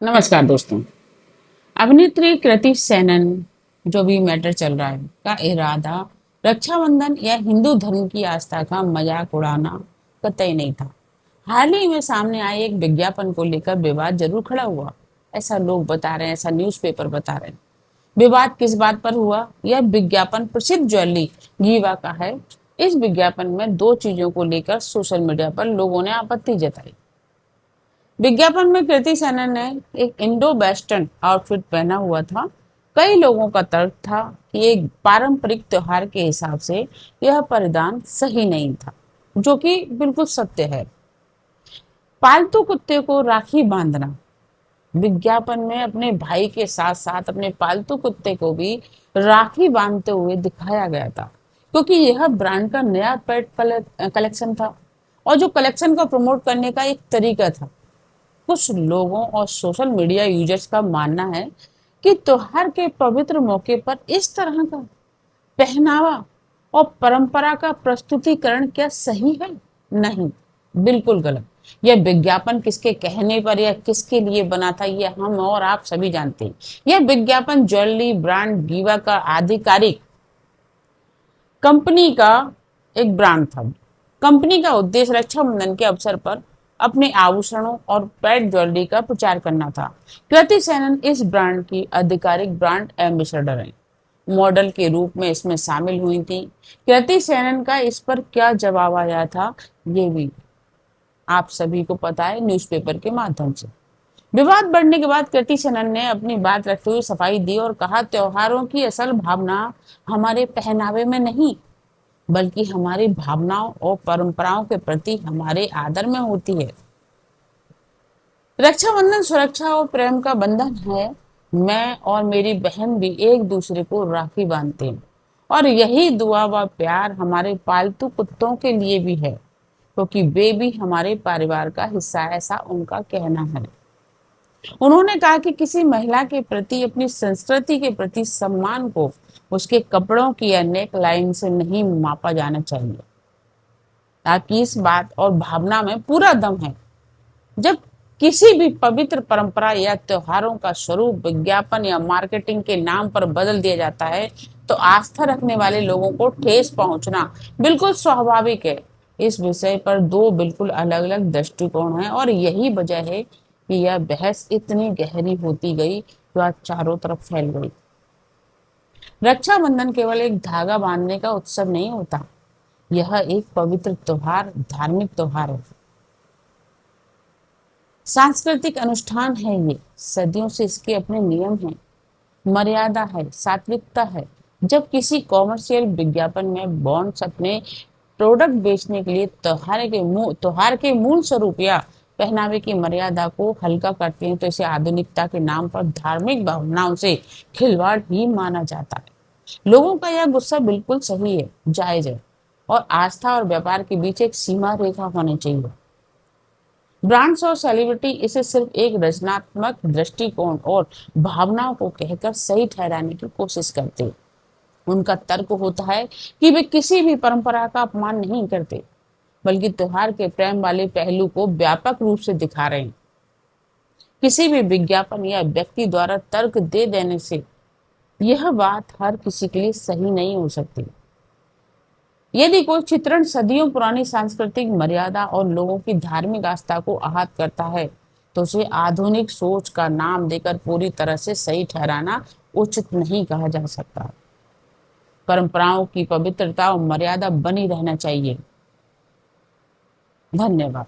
नमस्कार दोस्तों। अभिनेत्री कृति सेनन जो भी मैटर चल रहा है का इरादा रक्षाबंधन या हिंदू धर्म की आस्था का मजाक उड़ाना कतई नहीं था। हाल ही में सामने आए एक विज्ञापन को लेकर विवाद जरूर खड़ा हुआ। ऐसा लोग बता रहे हैं, ऐसा न्यूज़पेपर बता रहे हैं। विवाद किस बात पर हुआ? यह विज्ञापन प्रसिद्ध ज्वेलरी गीवा का है। इस विज्ञापन में दो चीजों को लेकर सोशल मीडिया पर लोगों ने आपत्ति जताई। विज्ञापन में कृति सेनन ने एक इंडो वेस्टर्न आउटफिट पहना हुआ था। कई लोगों का तर्क था कि एक पारंपरिक त्योहार के हिसाब से यह परिधान सही नहीं था, जो कि बिल्कुल सत्य है। पालतू कुत्ते को राखी बांधना, विज्ञापन में अपने भाई के साथ साथ अपने पालतू कुत्ते को भी राखी बांधते हुए दिखाया गया था, क्योंकि यह ब्रांड का नया पेट कलेक्शन था और जो कलेक्शन को प्रमोट करने का एक तरीका था। कुछ लोगों और सोशल मीडिया यूजर्स का मानना है कि त्योहार के पवित्र मौके पर इस तरह का पहनावा और परंपरा का प्रस्तुतिकरण क्या सही है? नहीं, बिल्कुल गलत। यह विज्ञापन किसके कहने पर या किसके लिए बना था, यह हम और आप सभी जानते हैं। यह विज्ञापन ज्वेलरी ब्रांड गीवा का आधिकारिक कंपनी का एक ब्रांड था। कंपनी का उद्देश्य रक्षाबंधन के अवसर पर अपने आभूषणों और पेट ज्वेलरी का प्रचार करना था। कृति सेनन इस ब्रांड की आधिकारिक ब्रांड एम्बेसडर हैं। मॉडल के रूप में इसमें शामिल हुई थी। कृति सेनन का इस पर क्या जवाब आया था, ये भी आप सभी को पता है न्यूज़पेपर के माध्यम से। विवाद बढ़ने के बाद कृति सेनन ने अपनी बात रखते हुए सफाई दी और कहा, त्योहारों की असल भावना हमारे पहनावे में नहीं, बल्कि हमारी भावनाओं और परंपराओं के प्रति हमारे आदर में होती है। रक्षाबंधन सुरक्षा और प्रेम का बंधन है। मैं और मेरी बहन भी एक दूसरे को राखी बांधते हैं और यही दुआ व प्यार हमारे पालतू कुत्तों के लिए भी है, क्योंकि वे भी हमारे परिवार का हिस्सा है, ऐसा उनका कहना है। उन्होंने कहा कि किसी महिला के प्रति, अपनी संस्कृति के प्रति सम्मान को उसके कपड़ों की या नेक लाइन से नहीं मापा जाना चाहिए, ताकि इस बात और भावना में पूरा दम है। जब किसी भी पवित्र परंपरा या त्योहारों का स्वरूप विज्ञापन या मार्केटिंग के नाम पर बदल दिया जाता है, तो आस्था रखने वाले लोगों को ठेस पहुंचना बिल्कुल स्वाभाविक है। इस विषय पर दो बिल्कुल अलग अलग दृष्टिकोण हैं और यही वजह है कि यह बहस इतनी गहरी होती गई, जो आज चारों तरफ फैल गई। रक्षाबंधन केवल एक धागा बांधने का उत्सव नहीं होता, यह एक पवित्र त्योहार, धार्मिक त्योहार है, सांस्कृतिक अनुष्ठान है। ये सदियों से इसके अपने नियम हैं, मर्यादा है, सात्विकता है। जब किसी कॉमर्शियल विज्ञापन में बॉन्ड्स अपने प्रोडक्ट बेचने के लिए त्योहार के मूल स्वरूप या पहनावे की मर्यादा को हल्का करते हैं, तो इसे आधुनिकता के नाम पर धार्मिक भावनाओं से खिलवाड़ ही माना जाता है। लोगों का यह गुस्सा बिल्कुल सही है, जायज है, और आस्था और व्यापार के बीच एक सीमा रेखा होनी चाहिए। ब्रांड्स और सेलिब्रिटी इसे सिर्फ एक रचनात्मक दृष्टिकोण और भावनाओं को कहकर सही ठहराने की कोशिश करते हैं। उनका तर्क होता है कि वे किसी भी परंपरा का अपमान नहीं करते, बल्कि त्योहार के प्रेम वाले पहलू को व्यापक रूप से दिखा रहे हैं। किसी भी विज्ञापन या व्यक्ति द्वारा तर्क दे देने से यह बात हर किसी के लिए सही नहीं हो सकती। यदि कोई चित्रण सदियों पुरानी सांस्कृतिक मर्यादा और लोगों की धार्मिक आस्था को आहत करता है, तो उसे आधुनिक सोच का नाम देकर पूरी तरह से सही ठहराना उचित नहीं कहा जा सकता। परंपराओं की पवित्रता और मर्यादा बनी रहना चाहिए। धन्यवाद।